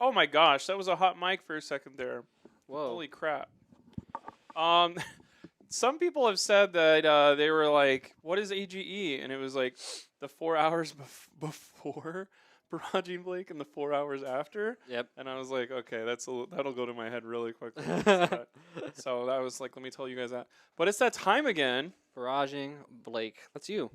Oh my gosh, that was a hot mic for a second there. Whoa. Holy crap. Some people have said that they were like, "What is AGE?" And it was like the 4 hours before Barraging Blake and the 4 hours after. Yep. And I was like, okay, that'll go to my head really quickly. So that was like, let me tell you guys that. But it's that time again. Barraging Blake. That's you.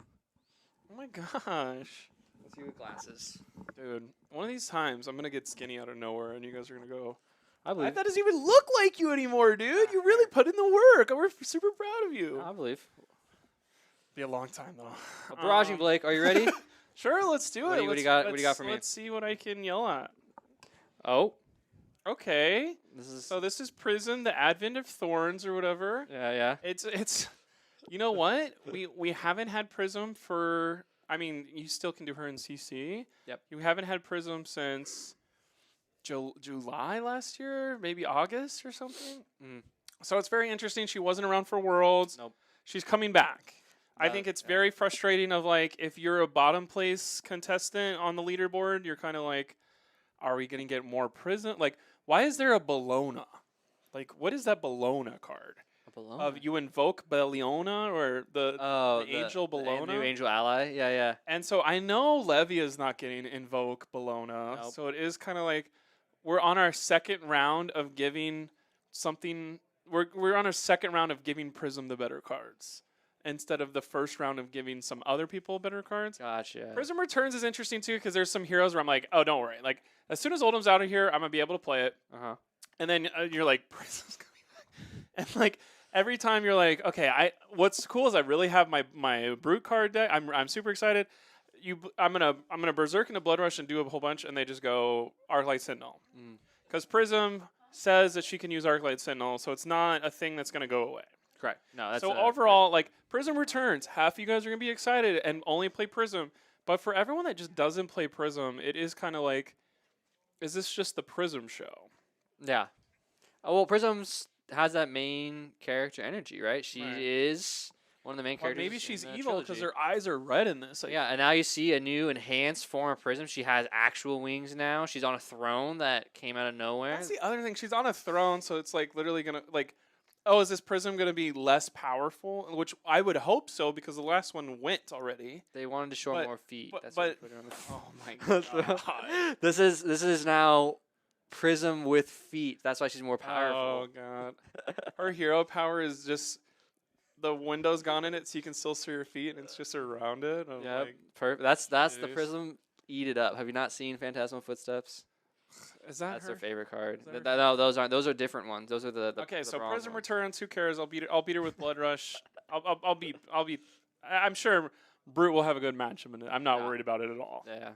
Oh my gosh, That's you with glasses. dude! One of these times, I'm gonna get skinny out of nowhere, and you guys are gonna go. I believe. That doesn't even look like you anymore, dude. You really put in the work. We're super proud of you. I believe. Be a long time though. Barraging Blake, are you ready? Sure, let's do it. What do you got for me? Let's see what I can yell at. Oh. Okay. So This is Prism, the Advent of Thorns or whatever. yeah. It's you know what? We haven't had Prism for, I mean, you still can do her in CC. Yep. You haven't had Prism since July last year, maybe August or something. So it's very interesting. She wasn't around for Worlds. Nope. She's coming back. I think it's very frustrating of like, if you're a bottom place contestant on the leaderboard, you're kind of like, are we going to get more Prism? Like, why is there a Bellona? Like, what is that Bellona card? A Bellona? You invoke Belliona or the Angel Bellona? The new Angel Ally? Yeah. And so I know Levia's not getting invoke Bellona. Nope. So it is kind of like we're on our second round of giving something. We're on our second round of giving Prism the better cards instead of the first round of giving some other people better cards. Gotcha. Prism Returns is interesting too because there's some heroes where I'm like, oh, don't worry. Like as soon as Oldham's out of here, I'm gonna be able to play it. And then you're like, Prism's coming back, and like every time you're like, okay, what's cool is I really have my Brute card deck. I'm super excited. I'm gonna Berserk into Blood Rush and do a whole bunch, and they just go Arclight Sentinel because Prism says that she can use Arclight Sentinel, so it's not a thing that's gonna go away. Correct. No, that's so overall, like Prism Returns, half of you guys are gonna be excited and only play Prism, but for everyone that just doesn't play Prism, it is kind of like, is this just the Prism show? Yeah. Oh, well, Prism's has that main character energy, right? She is one of the main characters. Maybe she's evil because her eyes are red in this. Yeah, and now you see a new enhanced form of Prism. She has actual wings now. She's on a throne that came out of nowhere. That's the other thing. She's on a throne, so it's like literally gonna like, oh, is this Prism gonna be less powerful? Which I would hope so because the last one went already. They wanted to show more feet. That's why they put her on the oh my god. This is now Prism with feet. That's why she's more powerful. Oh god. Her hero power is just the window's gone in it, so you can still see her feet, and it's just around it. Yeah, like, perfect. That's the Prism. Eat it up. Have you not seen Phantasmal Footsteps? Is that That's her? their favorite card. No, those aren't. Those are different ones. Those are the okay, the so bronze Prism ones. Returns. Who cares? I'll beat her with Blood Rush. I'll be. I'm sure Brute will have a good match. I'm not worried about it at all. Yeah.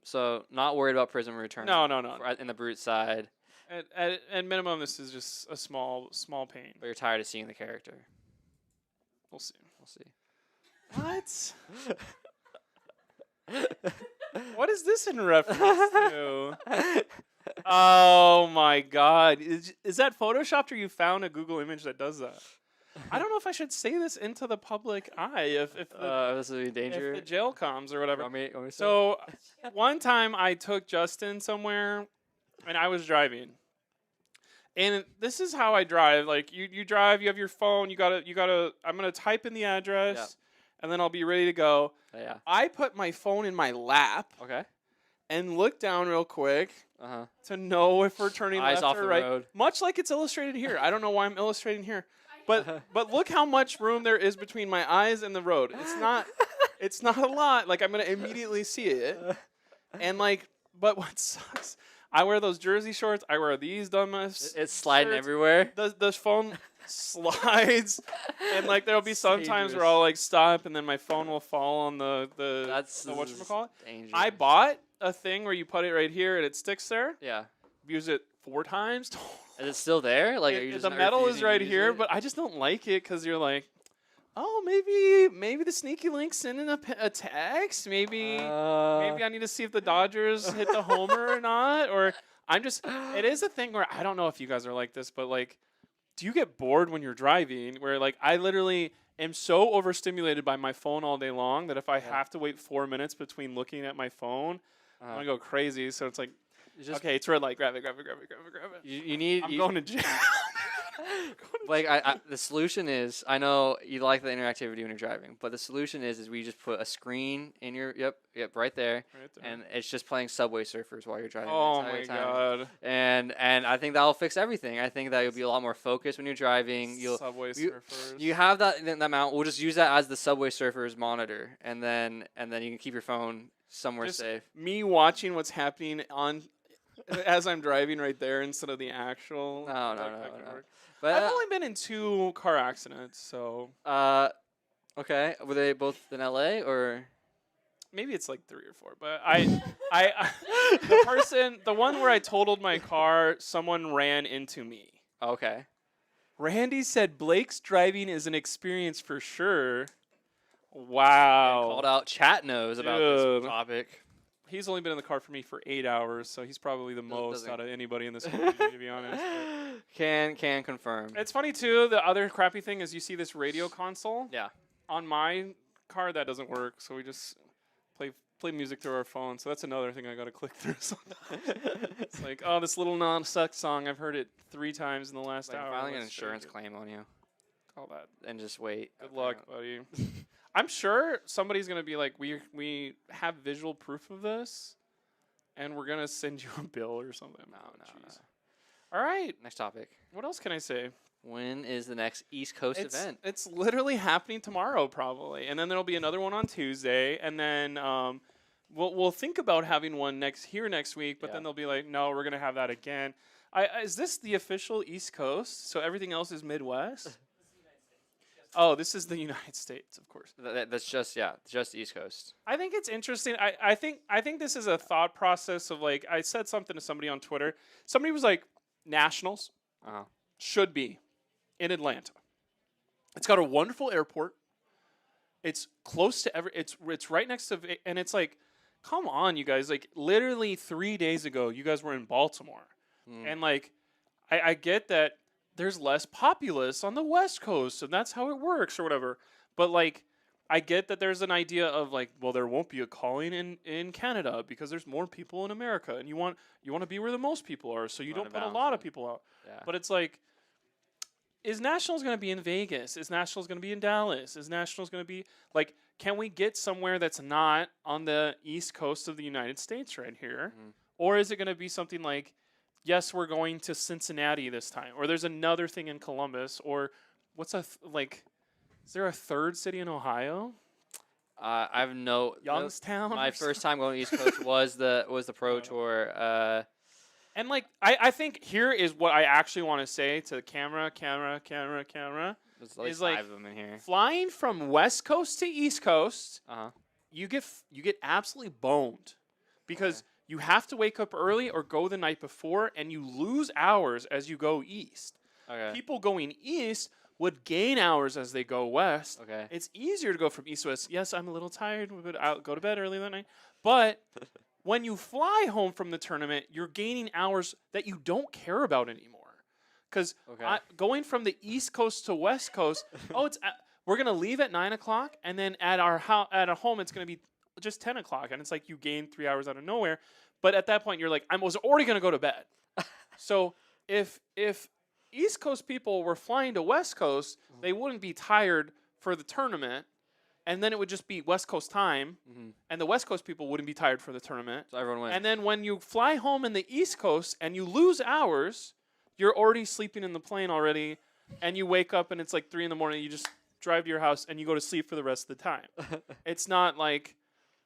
So not worried about Prism Returns. No. In the Brute side. At minimum, this is just a small pain. But you're tired of seeing the character. We'll see. What? What is this in reference to? Oh my god. Is that photoshopped or you found a Google image that does that? I don't know if I should say this into the public eye if this is in danger. If the jail comes or whatever. Want me so one time I took Justin somewhere and I was driving. And this is how I drive. Like you drive, you have your phone, you gotta I'm gonna type in the address and then I'll be ready to go. Yeah. I put my phone in my lap. Okay. And look down real quick to know if we're turning Eyes left off or the right. road. Much like it's illustrated here. I don't know why I'm illustrating here. But look how much room there is between my eyes and the road. It's not a lot. Like I'm gonna immediately see it. And like, but what sucks, I wear those jersey shorts. I wear these dumbass. It's sliding shirts. everywhere. The phone slides, and like there'll be some times where I'll like stop, and then my phone will fall on the whatchamacallit. Dangerous. I bought a thing where you put it right here and it sticks there. Yeah. Use it 4 times. Is it still there? Like, are you just the not metal is refusing to right use here, it? but I just don't like it because you're like, oh, maybe the sneaky link sending a text. Maybe I need to see if the Dodgers hit the homer or not. Or it is a thing where I don't know if you guys are like this, but like, do you get bored when you're driving? Where like I literally am so overstimulated by my phone all day long that if I have to wait 4 minutes between looking at my phone, I'm gonna go crazy. So it's like, okay, it's red light. Grab it. You need. I'm going to jail. Like the solution is, I know you like the interactivity when you're driving, but the solution is we just put a screen in your right there, and it's just playing Subway Surfers while you're driving. Oh the my entire god! And I think that'll fix everything. I think that you'll be a lot more focused when you're driving. Subway Surfers. You have that mount. We'll just use that as the Subway Surfers monitor, and then you can keep your phone somewhere just safe. Me watching what's happening on as I'm driving right there instead of the actual. No. But I've only been in 2 car accidents, so. Okay. Were they both in LA or? Maybe it's like 3 or 4, but the one where I totaled my car, someone ran into me. Okay. Randy said Blake's driving is an experience for sure. Wow. And called out Chat knows about this topic. He's only been in the car for me for 8 hours, so he's probably the most out of anybody in this community, to be honest. But can confirm. it's funny too. The other crappy thing is you see this radio console. Yeah. On my car, that doesn't work, so we just play music through our phone. So that's another thing I got to click through. It's like, oh, this little non-suck song. I've heard it 3 times in the last hour. Filing an insurance claim on you. Call that. And just wait. Good luck, buddy. I'm sure somebody's gonna be like, we have visual proof of this, and we're gonna send you a bill or something. No. All right. Next topic. What else can I say? When is the next East Coast event? It's literally happening tomorrow, probably, and then there'll be another one on Tuesday, and then we'll think about having one next week, but then they'll be like, no, we're gonna have that again. Is this the official East Coast? So everything else is Midwest. Oh, this is the United States, of course. That's just East Coast. I think it's interesting. I think this is a thought process of like, I said something to somebody on Twitter. Somebody was like, Nationals should be in Atlanta. It's got a wonderful airport. It's close to it's right next to, and it's like, come on, you guys. Like literally 3 days ago, you guys were in Baltimore, and like, I get that. There's less populace on the West Coast, and that's how it works or whatever. But, like, I get that there's an idea of, like, well, there won't be a calling in Canada because there's more people in America, and you want to be where the most people are, so you don't put a lot of people out. Yeah. But it's like, is Nationals going to be in Vegas? Is Nationals going to be in Dallas? Is Nationals going to be, like, can we get somewhere that's not on the East Coast of the United States right here? Mm-hmm. Or is it going to be something like, yes, we're going to Cincinnati this time, or there's another thing in Columbus, or what's is there a third city in Ohio? I've no Youngstown. My first time going to East Coast was the Pro Tour. And like I think here is what I actually want to say to the camera. There's like 5 of them in here. Flying from West Coast to East Coast, you get absolutely boned because. You have to wake up early or go the night before, and you lose hours as you go east. Okay. People going east would gain hours as they go west. Okay. It's easier to go from east to west. Yes, I'm a little tired, but I'll go to bed early that night. But when you fly home from the tournament, you're gaining hours that you don't care about anymore. Because going from the East Coast to West Coast, we're going to leave at 9 o'clock, and then at our home, it's going to be just 10 o'clock, and it's like you gain 3 hours out of nowhere. But at that point, you're like, I was already going to go to bed. So if East Coast people were flying to West Coast, they wouldn't be tired for the tournament, and then it would just be West Coast time, and the West Coast people wouldn't be tired for the tournament. So everyone wins. And then when you fly home in the East Coast and you lose hours, you're already sleeping in the plane already, and you wake up and it's like 3 a.m. You just drive to your house and you go to sleep for the rest of the time. It's not like...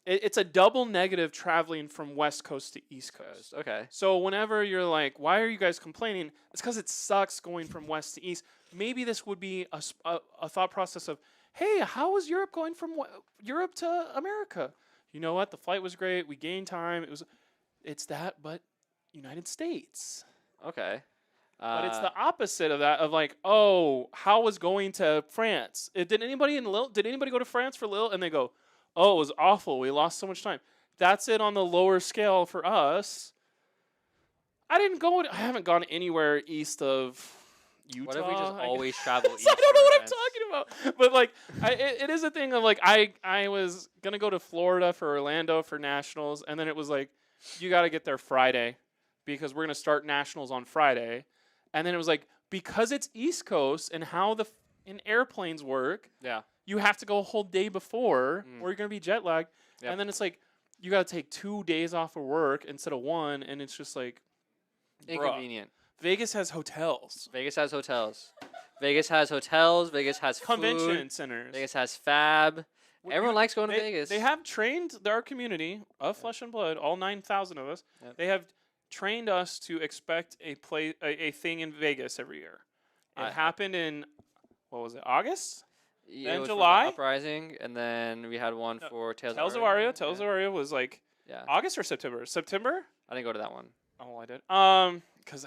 It's a double negative traveling from West Coast to East Coast. Okay. So whenever you're like, why are you guys complaining? It's because it sucks going from West to East. Maybe this would be a thought process of, hey, how was Europe going from Europe to America? You know what? The flight was great. We gained time. It's that, but United States. Okay. But it's the opposite of that, of like, oh, how was going to France? Did anybody go to France for Lille? And they go, oh, it was awful. We lost so much time. That's it on the lower scale for us. I haven't gone anywhere east of Utah. What if we just always travel east? I don't know what I'm talking about. But like, it is a thing of like, I was gonna go to Florida for Orlando for Nationals, and then it was like, you got to get there Friday because we're going to start nationals on Friday. And then it was like, because it's East Coast and how in airplanes work, Yeah. you have to go a whole day before or you're going to be jet lagged. Yep. And then it's like, you got to take 2 days off of work instead of 1. And it's just like, Inconvenient. bruh. Vegas has hotels. Vegas has hotels. Vegas has hotels. Vegas has Convention food. centers. Vegas has fab. Everyone likes going to Vegas. They have trained our community of flesh and blood, all 9,000 of us. Yep. They have trained us to expect a thing in Vegas every year. It happened in, what was it, August? Yeah, then it was for July? the Uprising, and then we had one for Tales of Aria. Tales of Aria was like Yeah. August or September? September? I didn't go to that one. Oh, I did. Because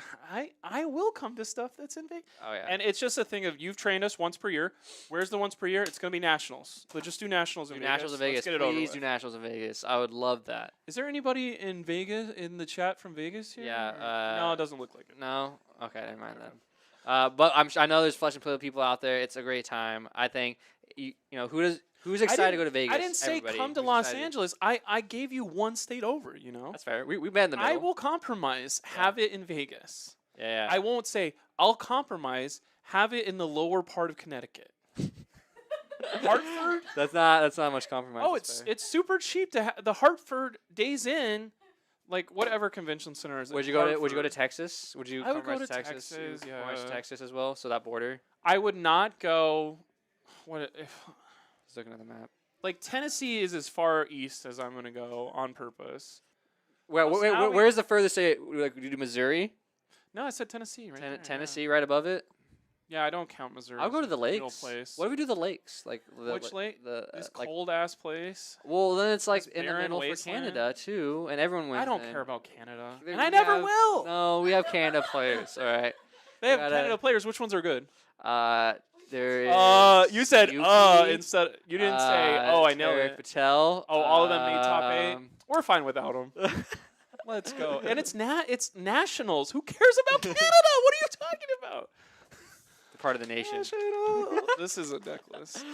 I will come to stuff that's in Vegas. Oh, yeah. And it's just a thing of you've trained us once per year. Where's the once per year? It's going to be nationals. Let's just do nationals in Vegas. Nationals in Vegas. Let's get it over Please with. do Nationals in Vegas. I would love that. Is there anybody in Vegas in the chat from Vegas here? Yeah. No, it doesn't look like it. No? Okay, never mind then. But I know there's flesh and blood people out there. It's a great time. I think, who's excited to go to Vegas? I didn't say Everybody. come to Who's Los excited? Angeles. I gave you one state over, That's fair. We met in the middle. I will compromise. Have it in Vegas. Yeah. I won't say I'll compromise. Have it in the lower part of Connecticut. Hartford? That's not much compromise. Oh, That's fair. it's super cheap to the Hartford Days Inn, like whatever convention center is. Would you go to Texas? Would you I would compromise go to Texas? Texas, You compromise yeah. Texas as well. So that border. I would not go. What if? Just looking at the map. Like Tennessee is as far east as I'm gonna go on purpose. Where's the furthest state? Like, would you do Missouri? No, I said Tennessee, right? there, Tennessee, right above it. Yeah, I don't count Missouri. I'll go as to the a real lakes. Place. What if we do the lakes? Like Which lake? This like, cold ass place. well, then it's like This in the barren middle for wasteland. Canada too, and everyone wins. I don't then. care about Canada, There- and I we never have- will. No, we have Canada players. All right. They have gotta- Canada players. Which ones are good? There is. You said Yuki, instead. You didn't say. Oh, I know Tarek it. Patel. Oh, all of them made top 8. um, We're fine without them. Let's go. And it's nationals. Who cares about Canada? What are you talking about? Part of the nation. National. This is a necklace.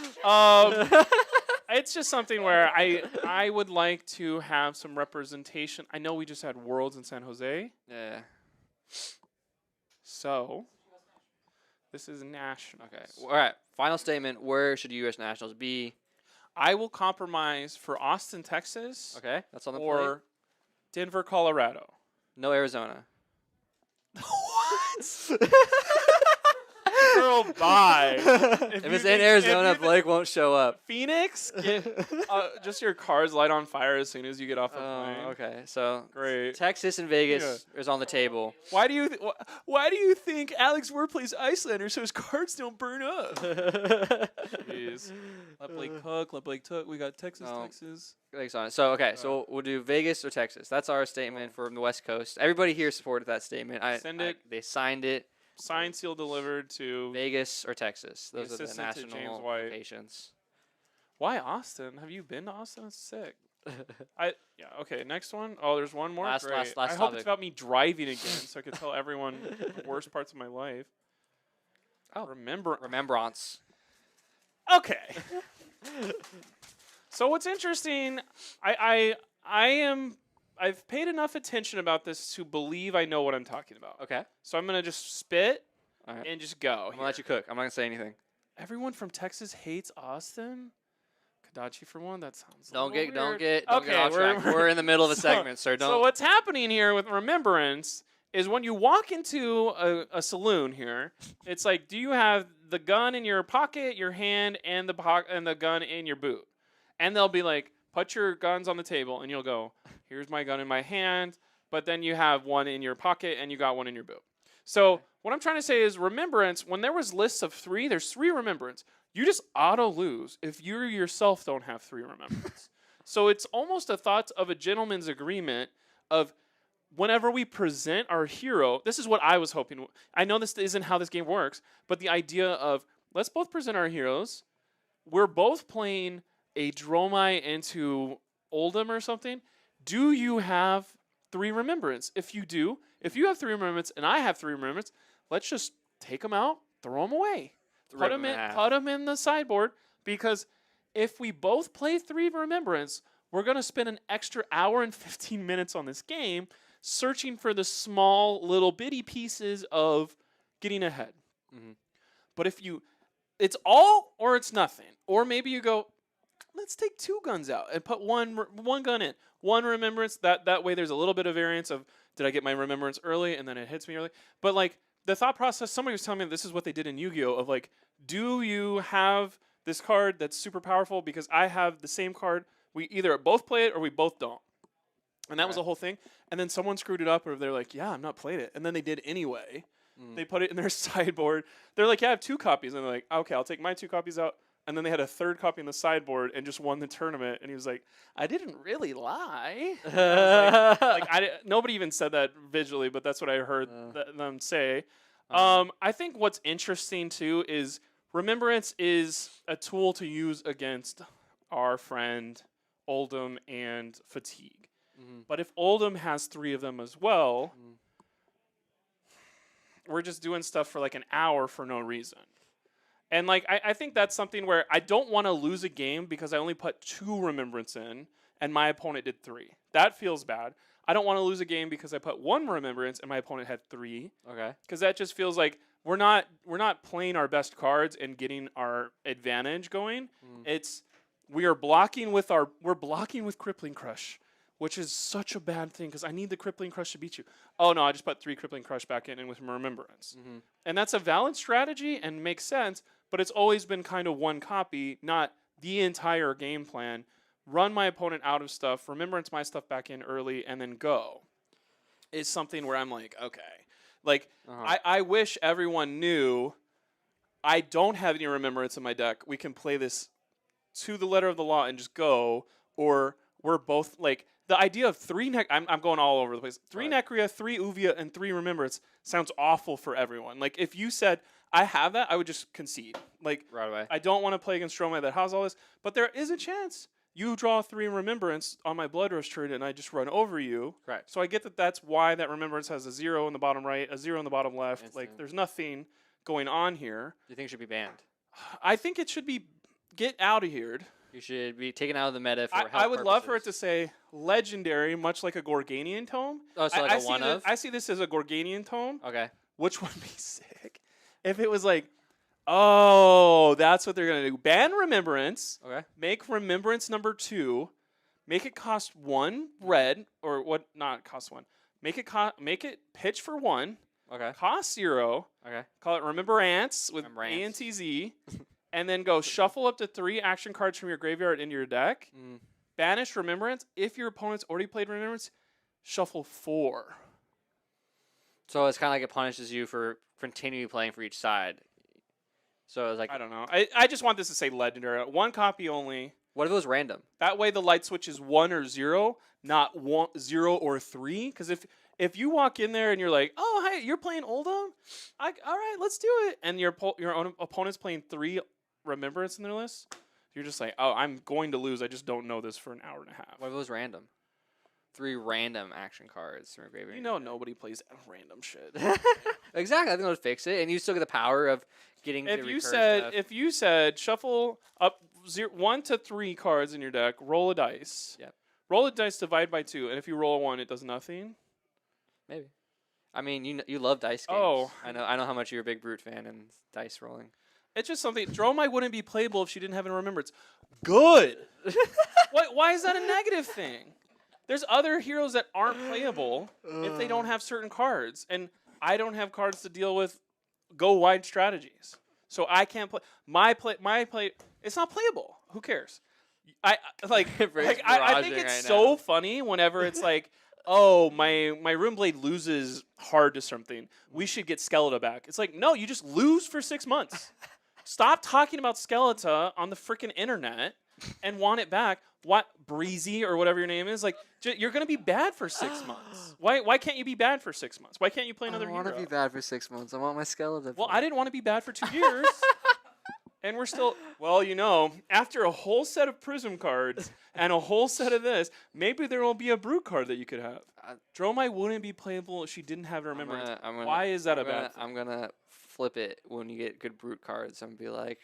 It's just something where I would like to have some representation. I know we just had Worlds in San Jose, Yeah. so this is national. Okay. All right. Final statement. Where should U.S. Nationals be? I will compromise for Austin, Texas, Okay. That's on the or Denver, Colorado. plate. No Arizona. What? Girl, bye. If it's in Arizona, Blake won't show up. Phoenix, just your cars light on fire as soon as you get off the Oh, plane. okay. So Great. Texas and Vegas is on the table. Why do you think Alex Ward plays Icelander so his cards don't burn up? Jeez. Let Blake cook. We got Texas. Blake's on it. So okay, so we'll do Vegas or Texas. That's our statement from the West Coast. Everybody here supported that statement. Send it. They signed it. Signed, sealed, delivered to Vegas or Texas. Those are the assistant to James national White. locations. Why Austin? Have you been to Austin? That's sick. Okay, next one. Oh, there's one more. Last Great. I hope topic. it's about me driving again, so I can tell everyone the worst parts of my life. Oh. Remembrance. Remembrance. Okay. So what's interesting? I've paid enough attention about this to believe I know what I'm talking about. Okay. So I'm gonna just spit All right. and just go. I'm gonna let you cook. I'm not gonna say anything. Everyone from Texas hates Austin. Kadachi for one. That sounds. Don't get okay, off track. We're in the middle of a segment, sir. Don't. So what's happening here with Remembrance is when you walk into a saloon here, it's like, do you have the gun in your pocket, your hand, and the gun in your boot? And they'll be like, put your guns on the table, and you'll go, here's my gun in my hand, but then you have one in your pocket and you got one in your boot. So what I'm trying to say is Remembrance, when there was lists of 3, there's 3 Remembrance. You just auto lose if you yourself don't have 3 Remembrance. So it's almost a thought of a gentleman's agreement of whenever we present our hero, this is what I was hoping. I know this isn't how this game works, but the idea of let's both present our heroes. We're both playing a Dromai into Oldham or something. Do you have 3 Remembrance? If you do, if you have 3 Remembrance and I have 3 Remembrance, let's just take them out, throw them away. Put them in the sideboard, because if we both play 3 Remembrance, we're going to spend an extra hour and 15 minutes on this game searching for the small little bitty pieces of getting ahead. Mm-hmm. But if it's all or it's nothing. Or maybe you go, let's take 2 guns out and put one gun in. One remembrance. That way there's a little bit of variance of, did I get my remembrance early and then it hits me early? But like the thought process, somebody was telling me this is what they did in Yu-Gi-Oh! Of like, do you have this card that's super powerful? Because I have the same card. We either both play it or we both don't. And that was the whole thing. And then someone screwed it up, or they're like, yeah, I'm not playing it. And then they did anyway. They put it in their sideboard. They're like, yeah, I have 2 copies. And they're like, okay, I'll take my 2 copies out. And then they had a 3rd copy in the sideboard and just won the tournament. And he was like, I didn't really lie. Nobody even said that visually, but that's what I heard them say. I think what's interesting, too, is remembrance is a tool to use against our friend Oldham and Fatigue. But if Oldham has 3 of them as well, we're just doing stuff for like an hour for no reason. And like I think that's something where I don't want to lose a game because I only put 2 remembrance in and my opponent did 3. That feels bad. I don't want to lose a game because I put 1 remembrance and my opponent had 3. Okay. Because that just feels like we're not playing our best cards and getting our advantage going. We're blocking with Crippling Crush, which is such a bad thing because I need the Crippling Crush to beat you. Oh, no, I just put 3 Crippling Crush back in and with Remembrance. And that's a valid strategy and makes sense, but it's always been kind of 1 copy, not the entire game plan. Run my opponent out of stuff, Remembrance my stuff back in early, and then go. Is something where I'm like, okay. Like, I wish everyone knew I don't have any Remembrance in my deck. We can play this to the letter of the law and just go, or we're both like the idea of 3 I'm going all over the place. 3 Necria, 3 Uvia, and 3 Remembrance sounds awful for everyone. Like if you said I have that, I would just concede. Like right away. I don't want to play against Stromai that has all this, but there is a chance you draw 3 Remembrance on my Blood Rush turn and I just run over you. Right. So I get that that's why that Remembrance has a 0 in the bottom right, a 0 in the bottom left. Instant. Like there's nothing going on here. Do you think it should be banned? I think it should be get out of here. You should be taken out of the meta for health I would love for it purposes. to say legendary, much like a Gorganian tome. Oh, so like a one of? I see this as a Gorganian tome. Okay. Which would be sick if it was like, oh, that's what they're gonna do. Ban Remembrance. Okay. Make Remembrance number 2. Make it cost 1 red, or what? Not cost 1. Make it pitch for 1. Okay. Cost 0. Okay. Call it Remembrance with Remembrance. ANTZ. And then go shuffle up to 3 action cards from your graveyard into your deck. Banish Remembrance. If your opponent's already played Remembrance, shuffle 4. So it's kind of like it punishes you for continuing playing for each side. So it's like I don't know. I just want this to say legendary. 1 copy only. What if it was random? That way the light switch is 1 or 0, not 0 or 3. Because if you walk in there and you're like, oh, hi, you're playing Oldham? All right, let's do it. And your own opponent's playing 3 Remembrance in their list, you're just like, oh, I'm going to lose. I just don't know this for an hour and a half. What if it was random? 3 random action cards from a graveyard. You know nobody plays random shit. Exactly. I think it would fix it. And you still get the power of getting if you said shuffle up 1 to 3 cards in your deck, roll a dice. Yep. Roll a dice, divide by 2, and if you roll a 1, it does nothing. Maybe. I mean, you love dice games. Oh. I know how much you're a big Brute fan and dice rolling. It's just something. Dromai wouldn't be playable if she didn't have a Remembrance. Good. Why is that a negative thing? There's other heroes that aren't playable if they don't have certain cards, and I don't have cards to deal with go wide strategies, so I can't play my play. It's not playable. Who cares? I think it's so funny whenever it's like, oh, my Runeblade loses hard to something. We should get Skeletor back. It's like, no, you just lose for 6 months. Stop talking about Skeletor on the freaking internet and want it back. What, Breezy or whatever your name is? Like, you're going to be bad for 6 months. Why can't you be bad for 6 months? Why can't you play another hero? I want to be bad for 6 months. I want my Skeletor. Well, I didn't want to be bad for 2 years. And we're still, well, after a whole set of Prism cards and a whole set of this, maybe there will be a Brute card that you could have. Dromai wouldn't be playable if she didn't have to remember. Why is that a bad thing? I'm going to flip it when you get good Brute cards and be like,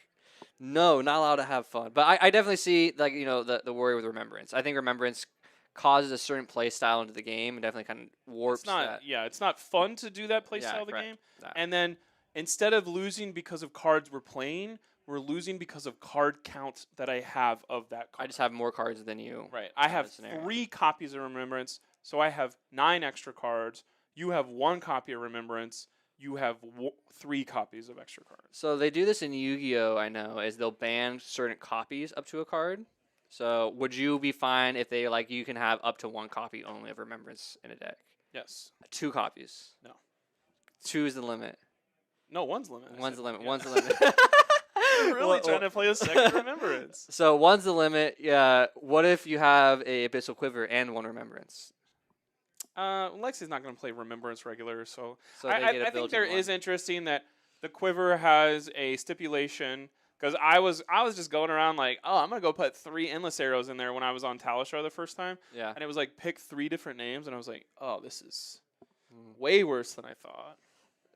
No, not allowed to have fun. But I definitely see like the worry with Remembrance. I think Remembrance causes a certain play style into the game and definitely kind of warps It's not. that. Yeah, it's not fun to do that play Yeah, style of the correct. game. Yeah. And then instead of losing because of cards we're playing, we're losing because of card count that I have of that card. I just have more cards than you. Right. I have scenario. 3 copies of Remembrance, so I have 9 extra cards. You have 1 copy of Remembrance. You have 3 copies of extra cards. So they do this in Yu-Gi-Oh! I know, is they'll ban certain copies up to a card. So would you be fine if they like you can have up to 1 copy only of Remembrance in a deck? Yes. 2 copies. No. 2 is the limit. No, 1's the limit. One's the limit. Yeah. One's the limit. You're really trying to play a second Remembrance. So 1's the limit. Yeah. What if you have a Abyssal Quiver and 1 Remembrance? Lexi's not going to play Remembrance regular, so So I think there is interesting that the Quiver has a stipulation. Because I was just going around like, oh, I'm going to go put 3 Endless Arrows in there when I was on Talishar the first time. Yeah. And it was like, pick 3 different names. And I was like, oh, this is way worse than I thought.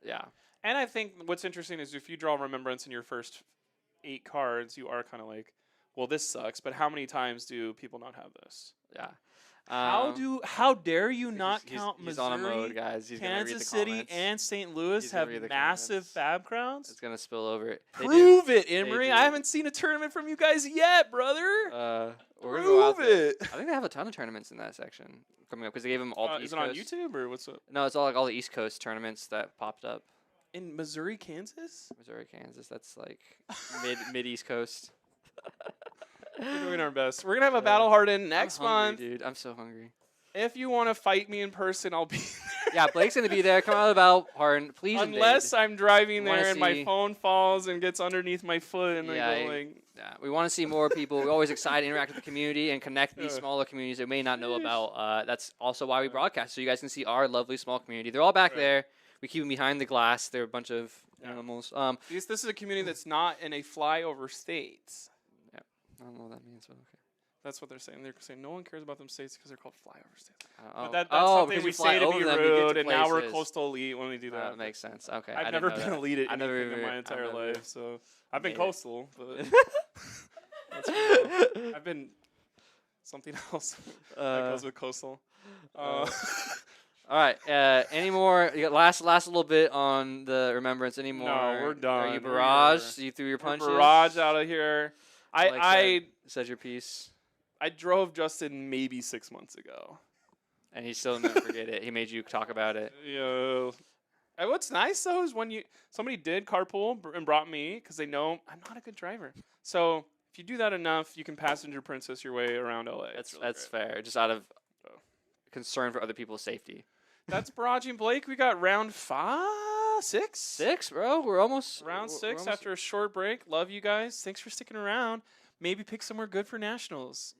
Yeah. And I think what's interesting is if you draw Remembrance in your first 8 cards, you are kind of like, well, this sucks. But how many times do people not have this? Yeah. How dare you not count he's on a Missouri, mode, guys. He's gonna read the Kansas City, comments. and St. Louis He's gonna have read the massive comments. fab crowns? It's gonna spill over. Prove it, Emery. do. I haven't seen a tournament from you guys yet, brother. We're gonna go out Prove there. it. I think they have a ton of tournaments in that section coming up because they gave them all the Is East it on Coast. YouTube or what's up? No, it's all the East Coast tournaments that popped up. In Missouri, Kansas? Missouri, Kansas. That's like mid East Coast. We're doing our best. We're gonna have a battle hardened next I'm hungry, month. dude. I'm so hungry. If you want to fight me in person, I'll be there. Yeah, Blake's gonna be there. Come out of the battle harden, please. Unless invade. I'm driving We wanna there and my see- phone falls and gets underneath my foot and Yeah, I go like, Yeah, we want to see more people. We're always excited to interact with the community and connect these Yeah. smaller communities that may not know about. That's also why we broadcast, so you guys can see our lovely small community. They're all back Right. there. We keep them behind the glass. They're a bunch of animals. this is a community that's not in a flyover state. I don't know what that means, but okay. That's what they're saying. They're saying no one cares about them states because they're called flyover states. Oh, But that's oh, something because we you fly say to over be them, you get rude, to and now we're places. coastal elite when we do that. That makes sense. Okay, I I've didn't never know been that. elite at I've never anything in even- my I've entire never life, so I've been made it. coastal, but that's cool. I've been something else that goes with coastal. All right. Any more? You got last little bit on the Remembrance. Any more? we're done. Are you We're- barraged? You threw your We're punches. barrage out of here. Like said your piece, I drove Justin maybe 6 months ago. and he still didn't forget it. He made you talk about it. Yeah. And what's nice though is when somebody did carpool and brought me because they know I'm not a good driver. So if you do that enough, you can passenger princess your way around LA. That's It's really great. fair. Just out of Oh. concern for other people's safety. That's Barraging Blake. We got round 6. 6, bro. We're almost Round we're 6 almost- after a short break. Love you guys. Thanks for sticking around. Maybe pick somewhere good for nationals.